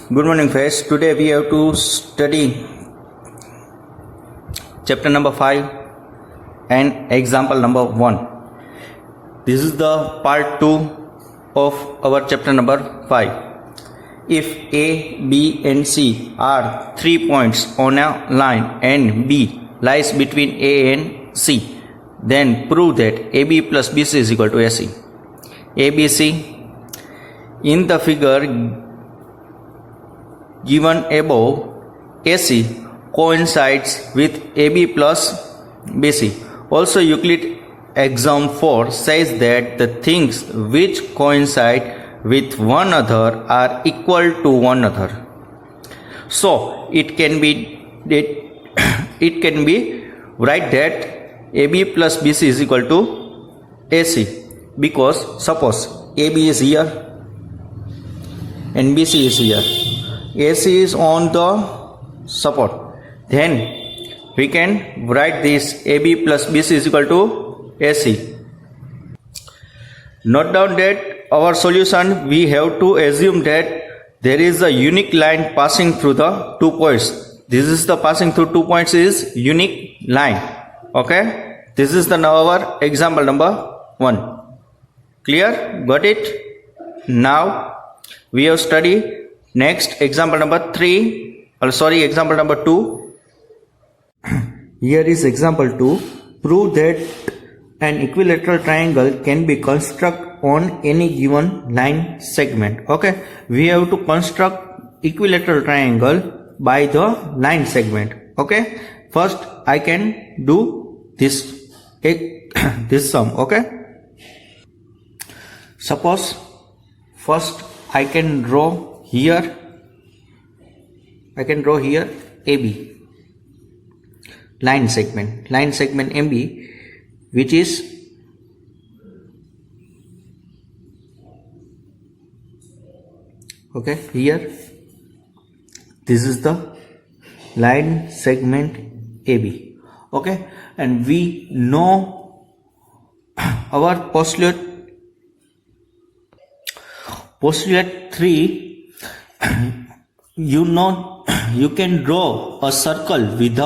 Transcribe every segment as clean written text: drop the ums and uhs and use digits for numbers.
Good morning, friends. Today we have to study chapter number 5 and example number 1. This is the part 2 of our chapter number 5. If A, B and C are 3 points on a line and B lies between A and C, then prove that AB plus BC is equal to AC. ABC in the figure given above, AC coincides with AB plus BC. Also, Euclid Axiom 4 says that the things which coincide with one another are equal to one another. So, it can be write that AB plus BC is equal to AC, because suppose AB is here and BC is here. AC is on the support. Then we can write this AB plus BC is equal to AC. Note down that our solution, we have to assume that there is a unique line passing through the 2 points. This is the passing through 2 points is unique line. Okay. This is our example number 1. Clear? Got it? Now we have studied next example number 2. Here is example 2. Prove that an equilateral triangle can be constructed on any given line segment. Okay, we have to construct equilateral triangle by the line segment. Okay, first I can do this sum. Okay, suppose first I can draw here AB line segment AB, which is okay here. This is the line segment AB. Okay, and we know our postulate 3. You can draw a circle with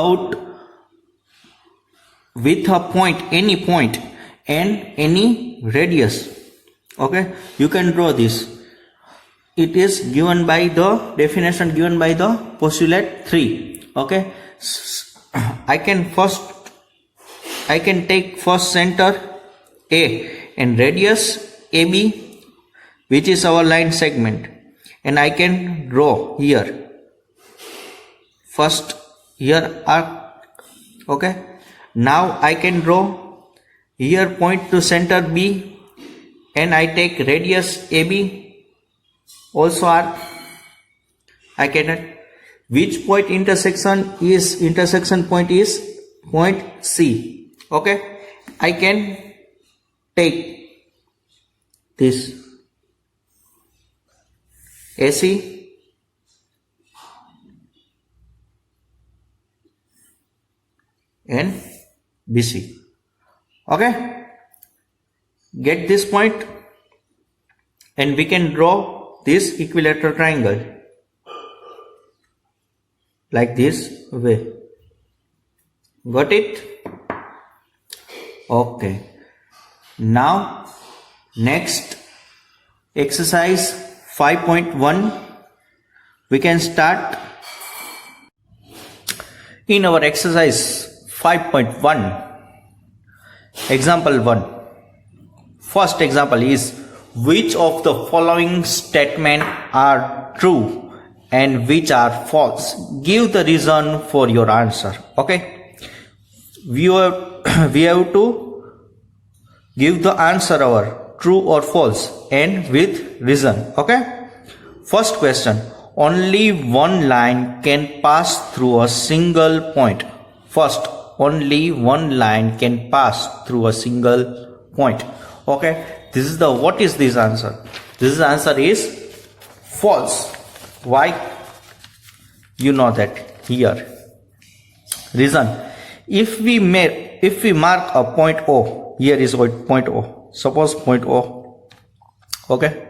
a point, any point and any radius. Okay, you can draw this. It is given by the definition given by the postulate 3. Okay, I can take first center A and radius AB, which is our line segment, and I can draw here first here arc. Okay, now I can draw here point to center B and I take radius AB, also arc. I cannot. Which point intersection point is point C. Okay, I can take this AC and BC. Okay, get this point and we can draw this equilateral triangle like this way. Got it? Okay, now next exercise 5.1 we can start. In our exercise 5.1, example 1, first example is, which of the following statements are true and which are false? Give the reason for your answer. Okay, we have to give the answer our true or false and with reason. Okay, first question, only one line can pass through a single point. First, only one line can pass through a single point. Okay, this is what is this answer? This answer is false. Why? You know that here. Reason, if we mark a point O, here is point O, suppose point O, okay,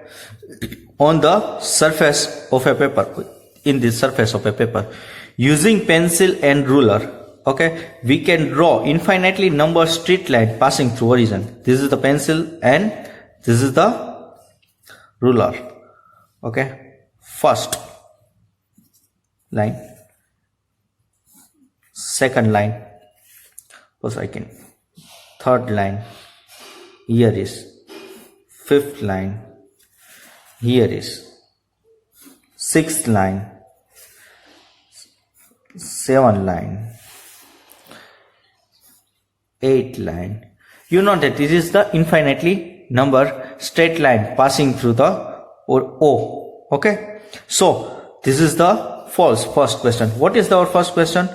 on the surface of a paper, in the surface of a paper. Using pencil and ruler, okay, we can draw infinitely number straight line passing through origin. This is the pencil and this is the ruler. Okay, first line, second line, second, third line, here is fifth line, here is sixth line, seventh line, eighth line. You know that this is the infinitely number straight line passing through the O. Okay, so this is the false first question. What is our first question?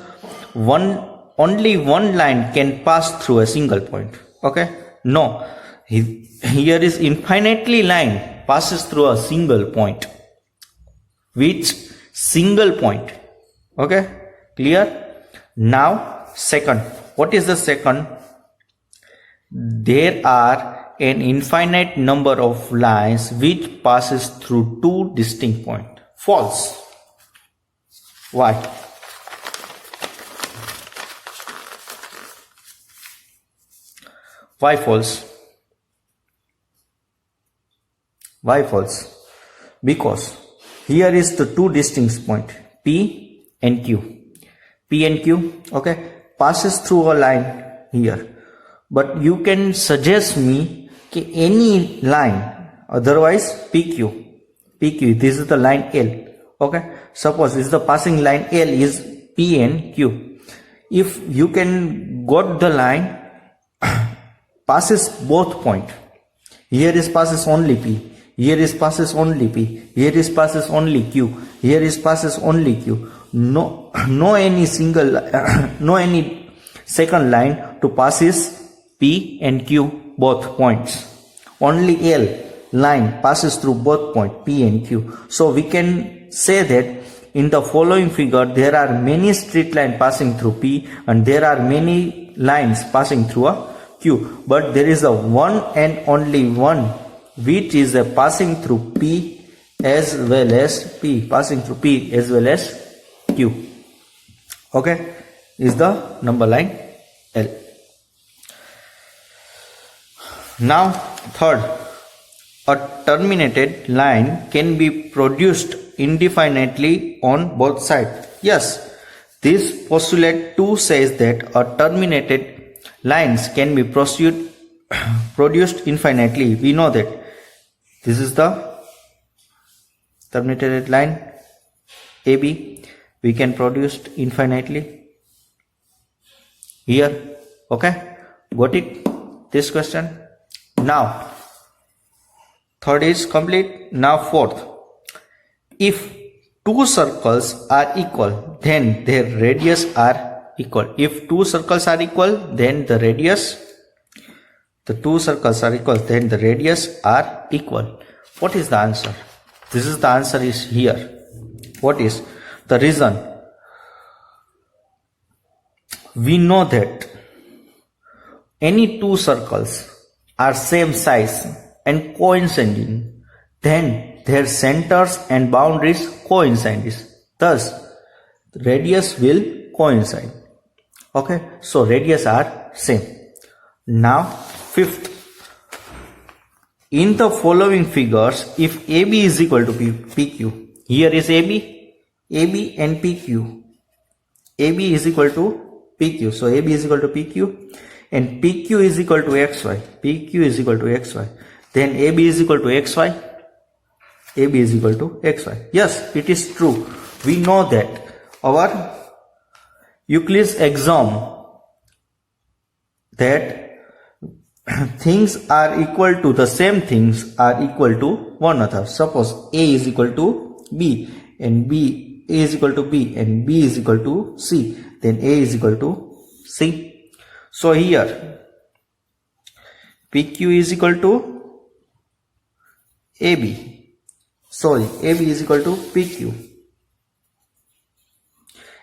Only one line can pass through a single point. Okay, no, here is infinitely line passes through a single point. Which single point? Okay, clear? Now second, what is the second? There are an infinite number of lines which passes through two distinct points. False. Why? Why false? Why false? Because here is the two distinct point P and Q. P and Q, okay, passes through a line here. But you can suggest me any line, otherwise PQ. PQ, this is the line L. Okay, suppose this is the passing line L is P and Q. If you can got the line passes both point. Here is passes only P. Here is passes only P. Here is passes only Q. Here is passes only Q. No any single, no any second line to passes P and Q both points. Only L line passes through both point P and Q. So we can say that in the following figure there are many straight lines passing through P and there are many lines passing through a Q. But there is a one and only one which is a passing through P as well as P, passing through P as well as Q. Okay, is the number line L. Now third, a terminated line can be produced indefinitely on both sides. Yes, this postulate 2 says that a terminated lines can be produced infinitely. We know that this is the terminated line AB. We can produce infinitely here. Okay, got it? This question. Now third is complete. Now fourth, if two circles are equal then their radius are equal. If two circles are equal then the radius, the two circles are equal then the radius are equal. What is the answer? This is the answer is here. What is the reason? We know that any two circles are same size and coinciding, then their centers and boundaries coincide. Thus, the radius will coincide. Okay, so radius are same. Now, fifth, in the following figures, if AB is equal to PQ, here is AB and PQ. AB is equal to PQ. So AB is equal to PQ and PQ is equal to XY. PQ is equal to XY. Then AB is equal to XY. AB is equal to XY. Yes, it is true. We know that our Euclid's axiom that things are equal to the same things are equal to one another. Suppose A is equal to B and A is equal to B and B is equal to C, then A is equal to C. So here PQ is equal to AB. Sorry, AB is equal to PQ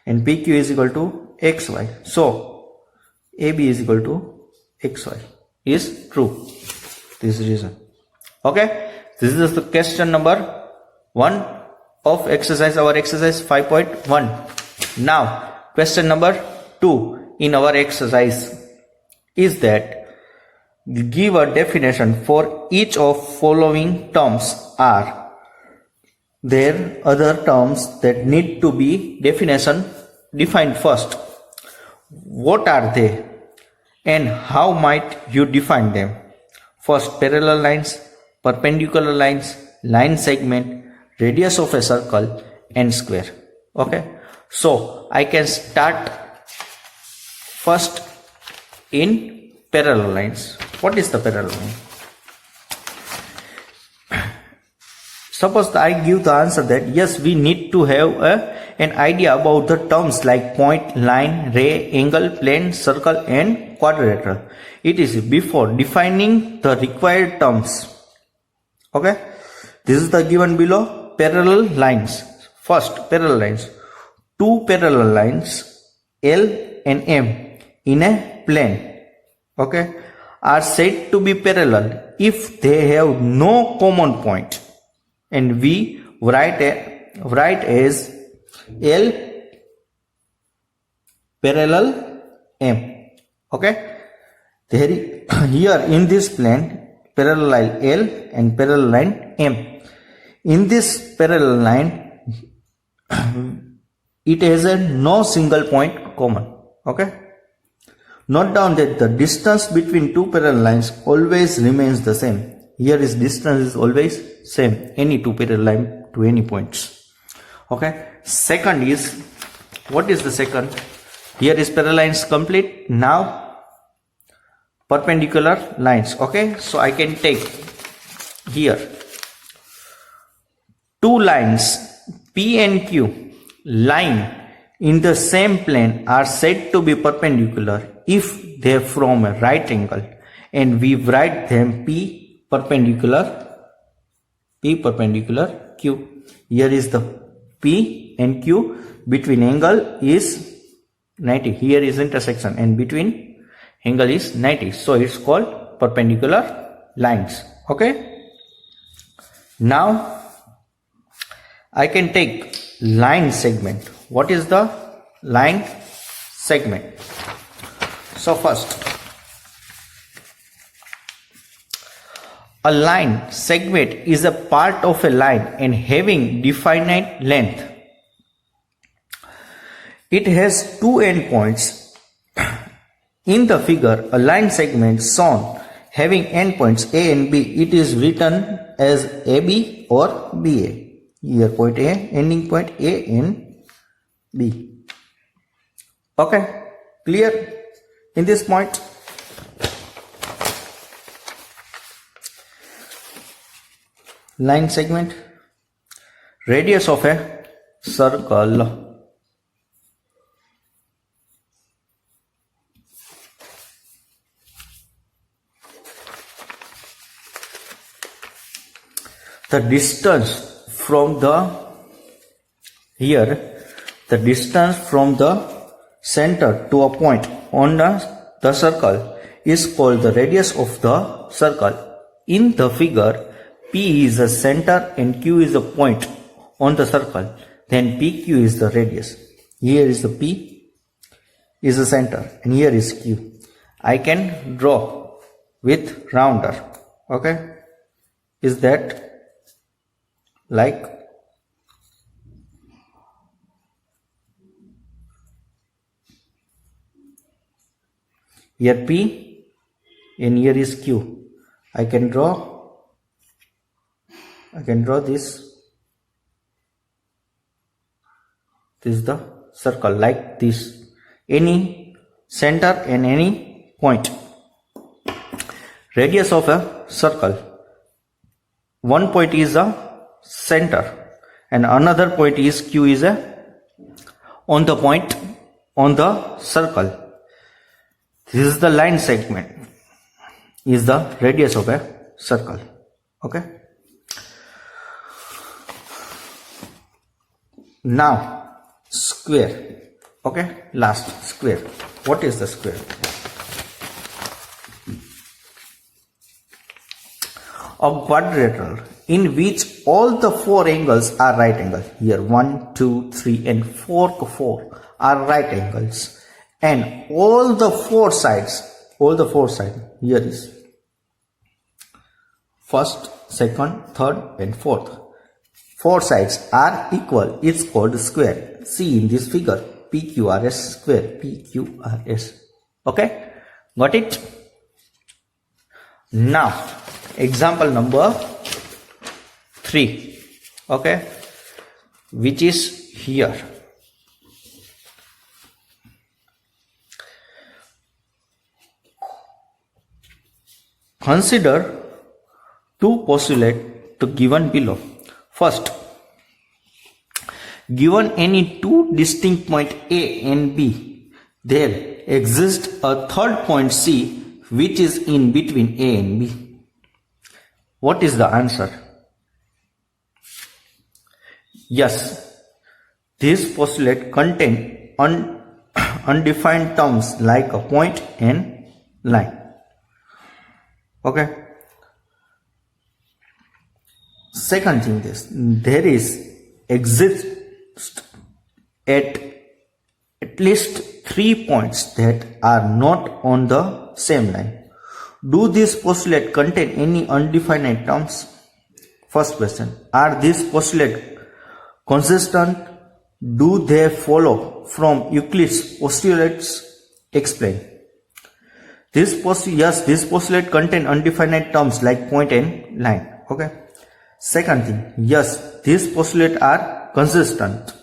and PQ is equal to XY. So AB is equal to XY is true. This reason. Okay, this is the question number 1 of exercise, our exercise 5.1. Now, question number 2 in our exercise is that give a definition for each of following terms. Are there other terms that need to be defined first? What are they and how might you define them? First, parallel lines, perpendicular lines, line segment, radius of a circle and square. Okay, so I can start first in parallel lines. What is the parallel line? Suppose I give the answer that yes, we need to have an idea about the terms like point, line, ray, angle, plane, circle and quadrilateral. It is before defining the required terms. Okay, this is the given below. Parallel lines. First, parallel lines. Two parallel lines L and M in a plane, okay, are said to be parallel if they have no common point, and we write as L parallel M. Okay, here in this plane, parallel line L and parallel line M. In this parallel line, it has no single point common. Okay, note down that the distance between two parallel lines always remains the same. Here is distance is always same, any two parallel line to any points. Okay, second is, what is the second? Here is parallel lines complete. Now perpendicular lines. Okay, so I can take here two lines P and Q line in the same plane are said to be perpendicular if they form a right angle, and we write them P perpendicular Q. Here is the P and Q, between angle is 90. Here is intersection and between angle is 90. So it's called perpendicular lines. Okay. Now I can take line segment. What is the line segment? So first, a line segment is a part of a line and having definite length. It has two endpoints. In the figure, a line segment shown having endpoints A and B, it is written as AB or BA. Here point A, ending point A and B. Okay, clear in this point? Line segment, radius of a circle. The distance from the distance from the center to a point on the circle is called the radius of the circle. In the figure, P is the center and Q is the point on the circle. Then PQ is the radius. Here is the P is the center and here is Q. I can draw with rounder. Okay, is that like here P and here is Q. I can draw this. This is the circle like this. Any center and any point. Radius of a circle. One point is the center and another point is Q is on the point on the circle. This is the line segment, is the radius of a circle. Okay. Now square. Okay, last square. What is the square? A quadrilateral in which all the four angles are right angles. Here 1, 2, 3 and 4 are right angles. And all the four sides, here is first, second, third and fourth. Four sides are equal. It's called square. See in this figure, PQRS square, PQRS. Okay, got it? Now, example number 3, okay, which is here. Consider two postulates to given below. First, given any two distinct points A and B, there exists a third point C which is in between A and B. What is the answer? Yes, this postulate contain undefined terms like a point and line. Okay. Second thing is, there exists at least 3 points that are not on the same line. Do this postulate contain any undefined terms? First question, are these postulates consistent? Do they follow from Euclid's postulates? Explain. This postulate contain undefined terms like point and line. Okay. Second thing, yes, these postulates are consistent.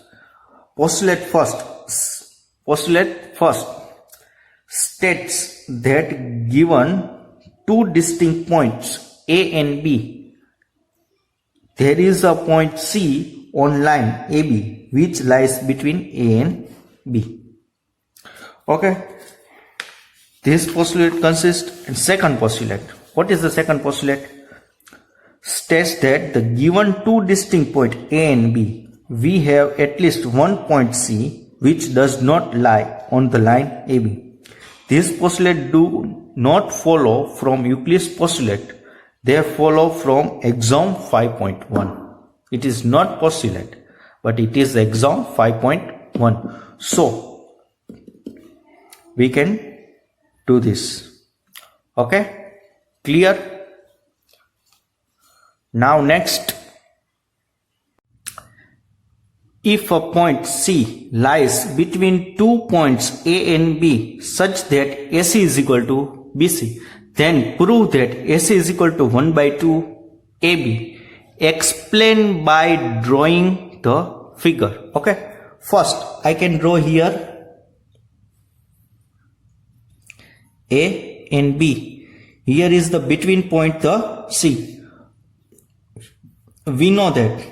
Postulate first states that given two distinct points A and B, there is a point C on line AB which lies between A and B. Okay. This postulate consists in second postulate. What is the second postulate? States that the given two distinct points A and B, we have at least one point C which does not lie on the line AB. These postulates do not follow from Euclid's postulate. They follow from Axiom 5.1. It is not postulate, but it is Axiom 5.1. So, we can do this. Okay? Clear? Now next, if a point C lies between 2 points A and B such that AC is equal to BC, then prove that AC is equal to 1 by 2 AB. Explain by drawing the figure. Okay. First, I can draw here A and B. Here is the between point, the C. We know that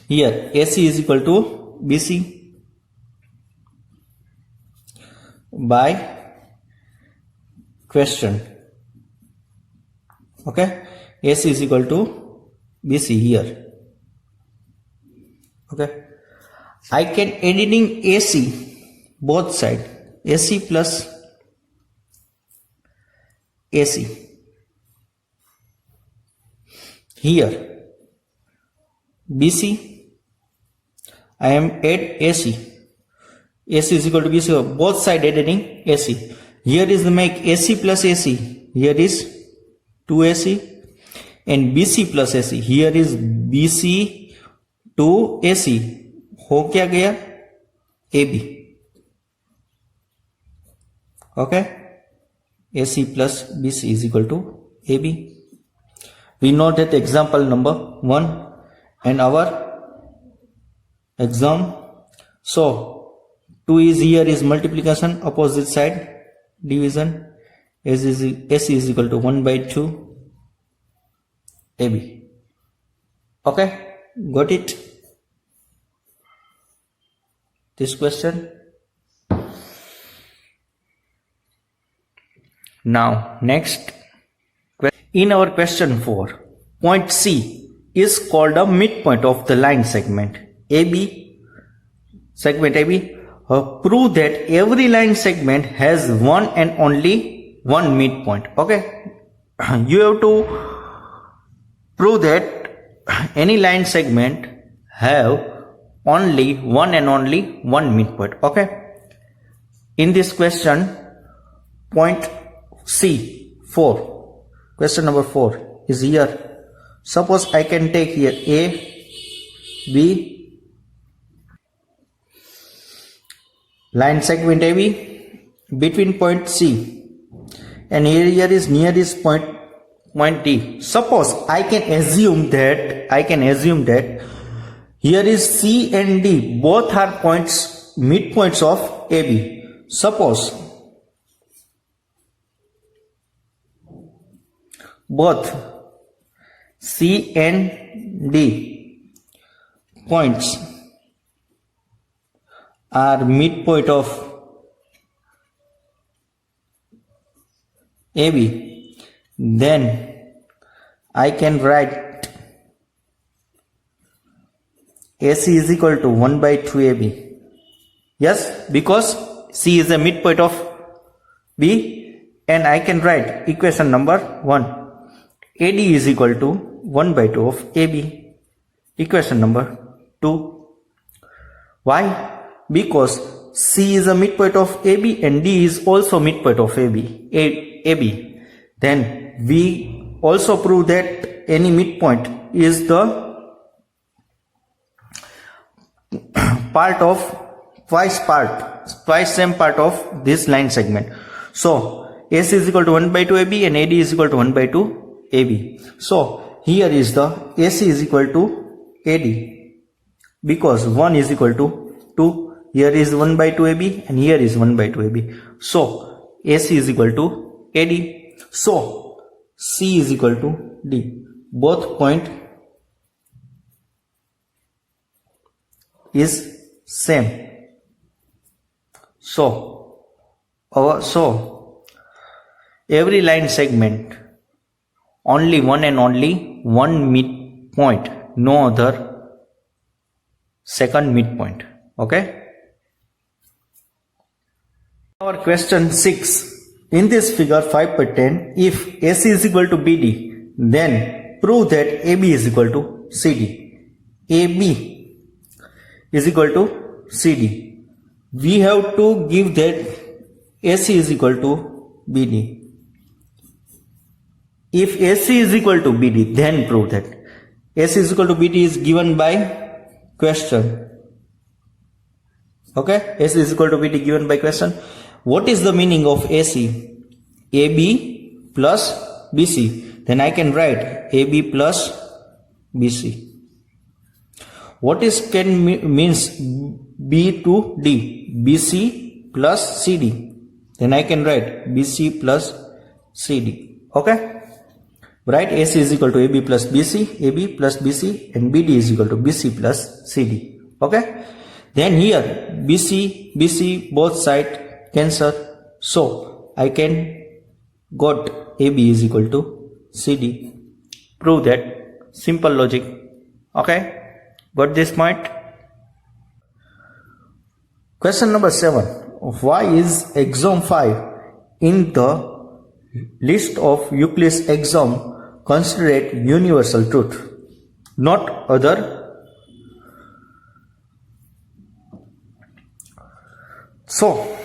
here AC is equal to BC by question. Okay, AC is equal to BC here. Okay, I can editing AC both side, AC plus AC. Here BC, I am add AC. AC is equal to BC, both side editing AC. Here is the make AC plus AC. Here is 2AC and BC plus AC. Here is BC to AC. हो क्या गया AB. Okay. AC plus BC is equal to AB. We know that example number 1 and our exam. So 2 is here is multiplication, opposite side division. AC is equal to 1 by 2 AB. Okay, got it? This question. Now next, in our question 4, point C is called a midpoint of the line segment AB. Segment AB. Prove that every line segment has one and only one midpoint. Okay, you have to prove that any line segment have only one and only one midpoint. Okay, in this question, point C 4, question number 4 is here. Suppose I can take here A, B, line segment AB between point C, and here is nearest point D. Suppose I can assume that here is C and D, both are midpoints of AB. Suppose both C and D points are midpoint of AB, then I can write AC is equal to 1 by 2 AB. Yes, because C is a midpoint of B, and I can write equation number 1. AD is equal to 1 by 2 of AB. Equation number 2. Why? Because C is a midpoint of AB and D is also midpoint of AB. Then we also prove that any midpoint is the twice same part of this line segment. So AC is equal to 1 by 2 AB and AD is equal to 1 by 2 AB. So here is the AC is equal to AD, because 1 is equal to 2. Here is 1 by 2 AB and here is 1 by 2 AB. So AC is equal to AD. So C is equal to D. Both point is same. So every line segment only one and only one midpoint, no other second midpoint. Okay. Our question 6. In this figure 5.10, if AC is equal to BD, then prove that AB is equal to CD. AB is equal to CD. We have to give that AC is equal to BD. If AC is equal to BD, then prove that. AC is equal to BD is given by question. Okay, AC is equal to BD given by question. What is the meaning of AC? AB plus BC. Then I can write AB plus BC. What means B to D? BC plus CD. Then I can write BC plus CD. Okay? Write AC is equal to AB plus BC, and BD is equal to BC plus CD. Okay? Then here BC both side cancel, so I can got AB is equal to CD. Prove that. Simple logic. Okay? Got this point? Question number 7. Why is axiom 5 in the list of Euclid's axiom considered universal truth, not other? So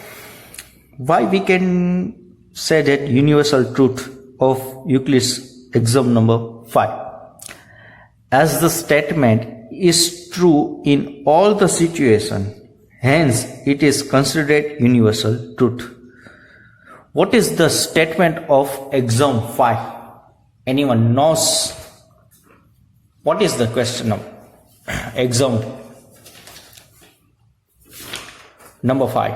why we can say that universal truth of Euclid's axiom number 5? As the statement is true in all the situations, hence it is considered universal truth. What is the statement of axiom 5? Anyone knows? What is the question of axiom number 5?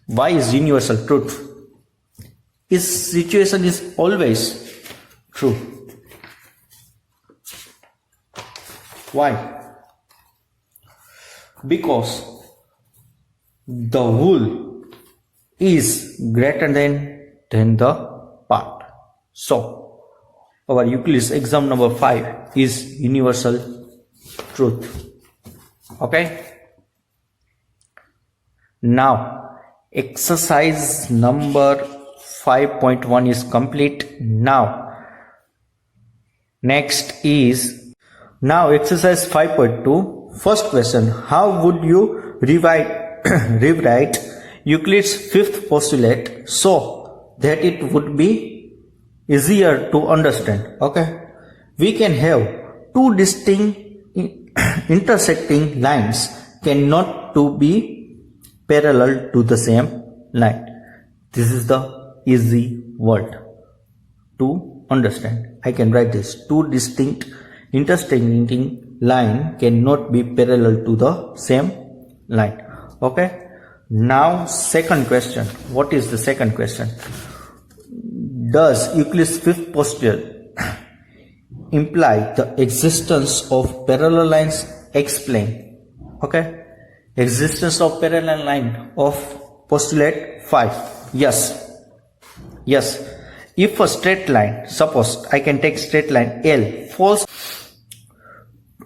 Why is universal truth? Its situation is always true. Why? Because the whole is greater than the part. So our Euclid's axiom number 5 is universal truth. Okay? Now exercise number 5.1 is complete. Now, next is now exercise 5.2. First question, how would you rewrite Euclid's fifth postulate so that it would be easier to understand? Okay, we can have two distinct intersecting lines cannot to be parallel to the same line. This is the easy word to understand. I can write this: two distinct intersecting line cannot be parallel to the same line. Okay. Now second question. What is the second question? Does Euclid's fifth postulate imply the existence of parallel lines? Explain. Okay. Existence of parallel line of postulate 5. Yes. If a straight line, suppose I can take straight line L, falls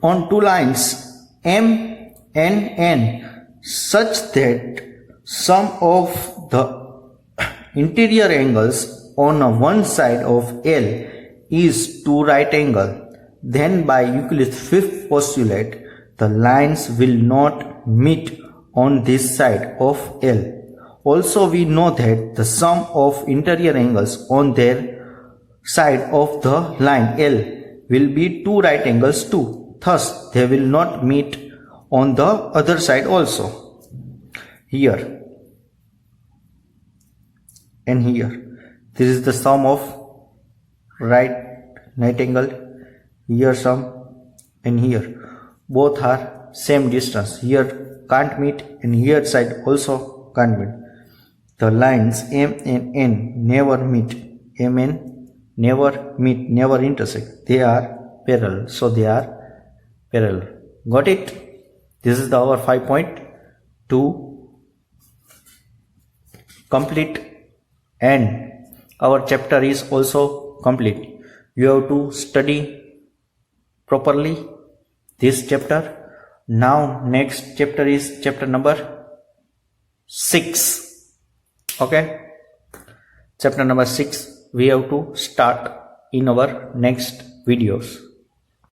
on two lines M and N such that sum of the interior angles on one side of L is 2 right angle, then by Euclid's fifth postulate the lines will not meet on this side of L. Also we know that the sum of interior angles on their side of the line L will be 2 right angles too. Thus they will not meet on the other side also. Here and here. This is the sum of right angle. Here sum and here. Both are same distance. Here can't meet and here side also can't meet. The lines M and N never meet. M and never meet, never intersect. They are parallel. So they are parallel. Got it? This is our 5.2 complete, and our chapter is also complete. You have to study properly this chapter. Now next chapter is chapter number 6. Okay, chapter number 6 we have to start in our next videos.